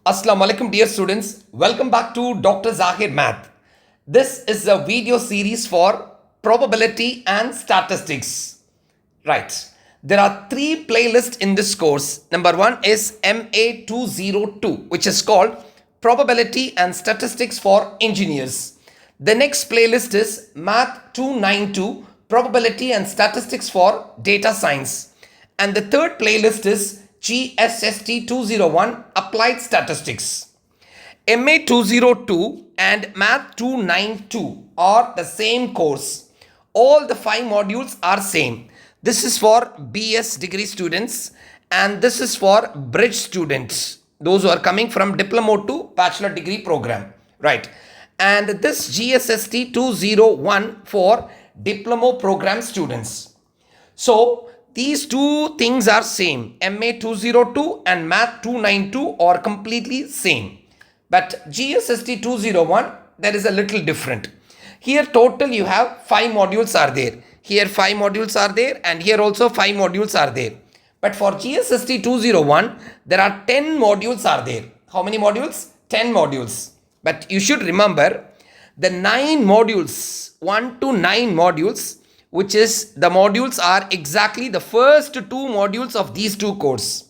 Assalamu alaikum dear students. Welcome back to Dr. Zahir Math. This is a video series for probability and statistics. Right. There are three playlists in this course. Number one is MA202, which is called Probability and Statistics for Engineers. The next playlist is MATH292, Probability and Statistics for Data Science. And the third playlist is GSST201, Applied Statistics. MA202 and MATH292 are the same course. All the 5 modules are same. This is for BS degree students and this is for bridge students, those who are coming from Diploma to Bachelor degree program, right? And this GSST201 for Diploma program students. So these two things are same. MA202 and MATH292 are completely same. But GSST201, there is a little different. Here total you have 5 modules are there. Here 5 modules are there and here also 5 modules are there. But for GSST201, there are 10 modules are there. How many modules? 10 modules. But you should remember the 9 modules, 1 to 9 modules, which is the modules are exactly the first 2 modules of these two courses.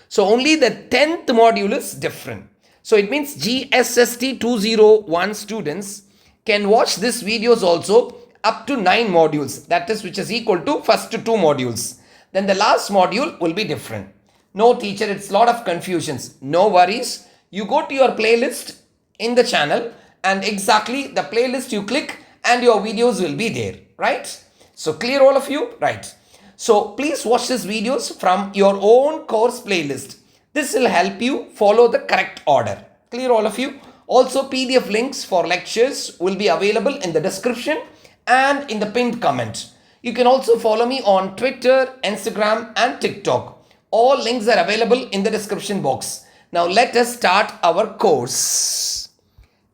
So only the 10th module is different. So it means GSST201 students can watch these videos also up to 9 modules. That is which is equal to first 2 modules. Then the last module will be different. No teacher, it's a lot of confusions. No worries. You go to your playlist in the channel and exactly the playlist you click and your videos will be there, right? So clear all of you? Right. So please watch these videos from your own course playlist. This will help you follow the correct order. Clear all of you? Also PDF links for lectures will be available in the description and in the pinned comment. You can also follow me on Twitter, Instagram and TikTok. All links are available in the description box. Now let us start our course.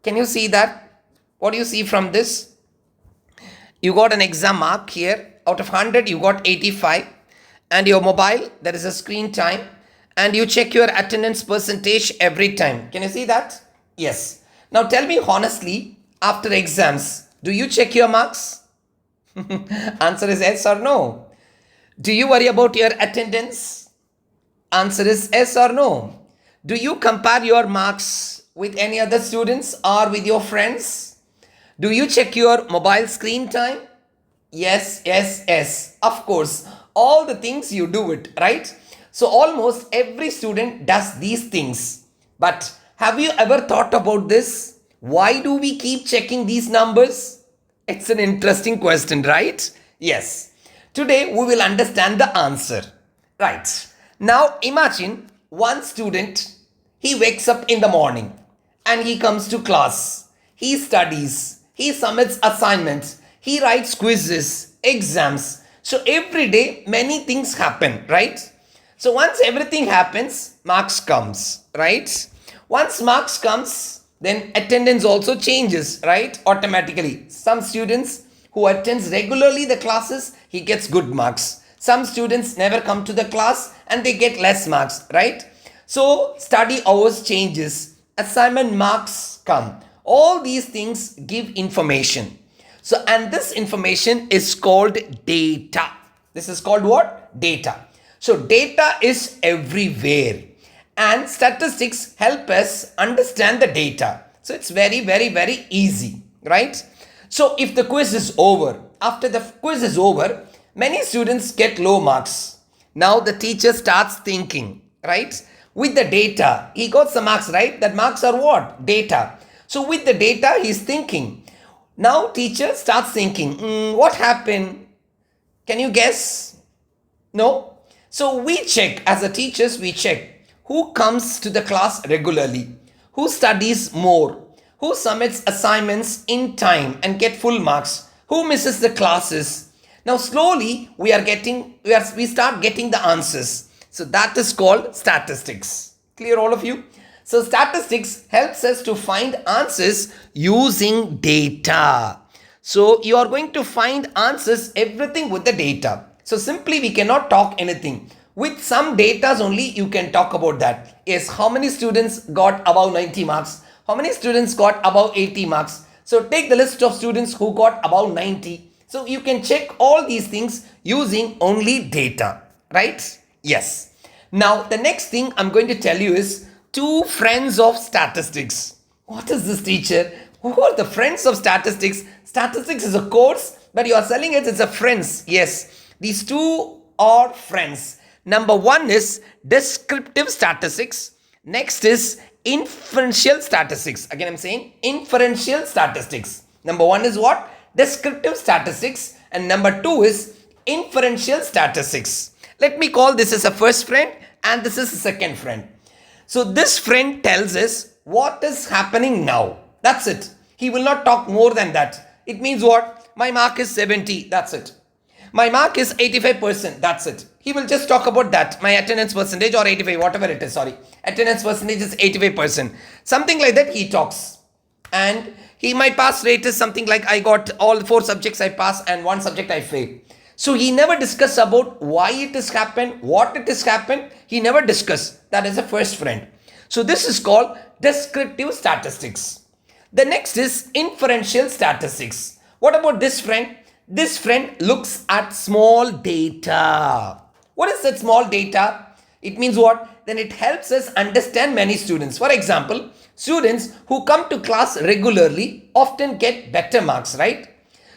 Can you see that? What do you see from this? You got an exam mark here. Out of 100, you got 85. And your mobile, there is a screen time. And you check your attendance percentage every time. Can you see that? Yes. Now tell me honestly, after exams, do you check your marks? Answer is yes or no. Do you worry about your attendance? Answer is yes or no. Do you compare your marks with any other students or with your friends? Do you check your mobile screen time? Yes, yes, yes. Of course, all the things you do it, right? So almost every student does these things. But have you ever thought about this? Why do we keep checking these numbers? It's an interesting question, right? Yes. Today we will understand the answer. Right. Now imagine one student, he wakes up in the morning and he comes to class. He studies. He submits assignments, he writes quizzes, exams. So every day many things happen, right? So once everything happens, marks comes, right? Once marks comes, then attendance also changes, right? Automatically. Some students who attends regularly the classes, he gets good marks. Some students never come to the class and they get less marks, right? So study hours changes, assignment marks come. All these things give information. So, and this information is called data. This is called what? Data. So, data is everywhere. And statistics help us understand the data. So, it's very, very, very easy, right? So, if the quiz is over, after the quiz is over, many students get low marks. Now, the teacher starts thinking, right? With the data, he got some marks, right? That marks are what? Data. So with the data, he's thinking. Now teacher starts thinking, what happened? Can you guess? No? So we check, as a teachers, we check who comes to the class regularly, who studies more, who submits assignments in time and get full marks, who misses the classes. Now slowly we start getting the answers. So that is called statistics. Clear all of you? So statistics helps us to find answers using data. So you are going to find answers everything with the data. So simply we cannot talk anything. With some data only you can talk about that. Yes, how many students got above 90 marks? How many students got above 80 marks? So take the list of students who got above 90. So you can check all these things using only data, right? Yes. Now the next thing I'm going to tell you is two friends of statistics. What is this, teacher? Who are the friends of statistics? Statistics is a course, but you are selling it as a friends. Yes, these two are friends. Number one is descriptive statistics. Next is inferential statistics. Again, I'm saying inferential statistics. Number one is what? Descriptive statistics. And number two is inferential statistics. Let me call this as a first friend and this is a second friend. So this friend tells us what is happening now. That's it. He will not talk more than that. It means what? My mark is 70. That's it. My mark is 85%. That's it. He will just talk about that. My attendance percentage or 85, whatever it is. Sorry. Attendance percentage is 85%. Something like that he talks. And my pass rate is something like I got all 4 subjects I pass and 1 subject I fail. So he never discuss about why it has happened, what it has happened. He never discuss. That is a first friend. So this is called descriptive statistics. The next is inferential statistics. What about this friend? This friend looks at small data. What is that small data? It means what? Then it helps us understand many students. For example, students who come to class regularly often get better marks, right?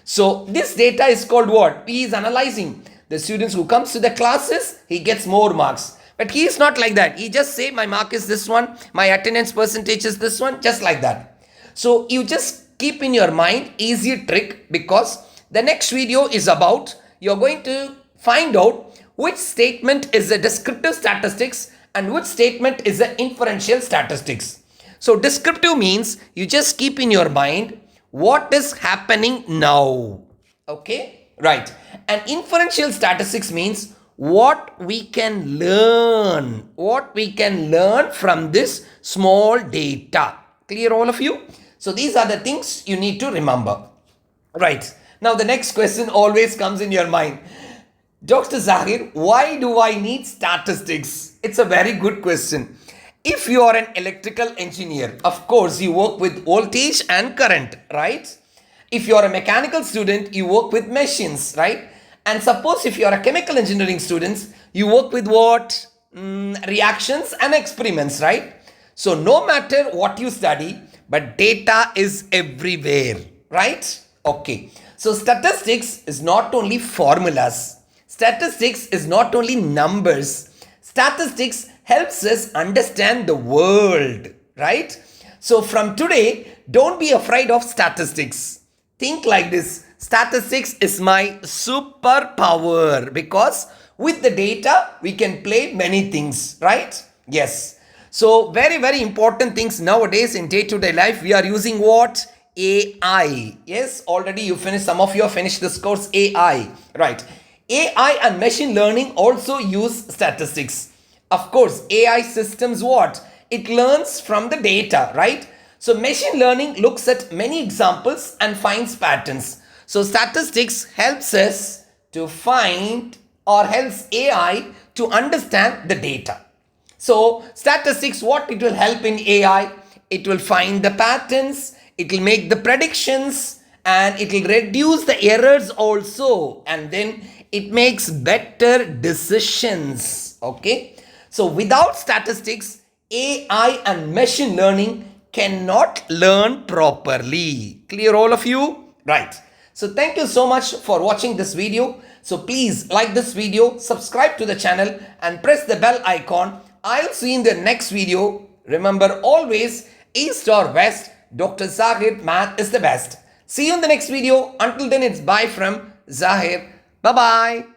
So this data is called what? He is analyzing the students who comes to the classes, he gets more marks. But he is not like that. He just say my mark is this one, my attendance percentage is this one, just like that. So you just keep in your mind easy trick, because the next video is about, you're going to find out which statement is a descriptive statistics and which statement is a inferential statistics. So descriptive means you just keep in your mind what is happening now. Okay, right. And inferential statistics means what we can learn, from this small data. Clear, all of you? So these are the things you need to remember. Right. Now the next question always comes in your mind. Dr. Zahir, why do I need statistics? It's a very good question. If you are an electrical engineer, of course you work with voltage and current, right? If you are a mechanical student, you work with machines, right? And suppose if you are a chemical engineering student, you work with what? Reactions and experiments, right? So no matter what you study, but data is everywhere, right? Okay. So statistics is not only formulas. Statistics is not only numbers. Statistics helps us understand the world, right? So from today, don't be afraid of statistics. Think like this. Statistics is my superpower, because with the data, we can play many things, right? Yes. So very, very important things nowadays in day-to-day life. We are using what? AI. Yes, already you finished, some of you have finished this course, AI, right? AI and machine learning also use statistics. Of course, AI systems what? It learns from the data, right? So machine learning looks at many examples and finds patterns. So statistics helps us to find, or helps AI to understand the data. So statistics, what it will help in AI? It will find the patterns, it will make the predictions, and it will reduce the errors also, and then it makes better decisions. Okay. So without statistics, AI and machine learning cannot learn properly. Clear, all of you? Right. So thank you so much for watching this video. So please like this video, subscribe to the channel and press the bell icon. I'll see you in the next video. Remember always, east or west, Dr. Zahir Math is the best. See you in the next video. Until then, it's bye from Zahir. Bye-bye.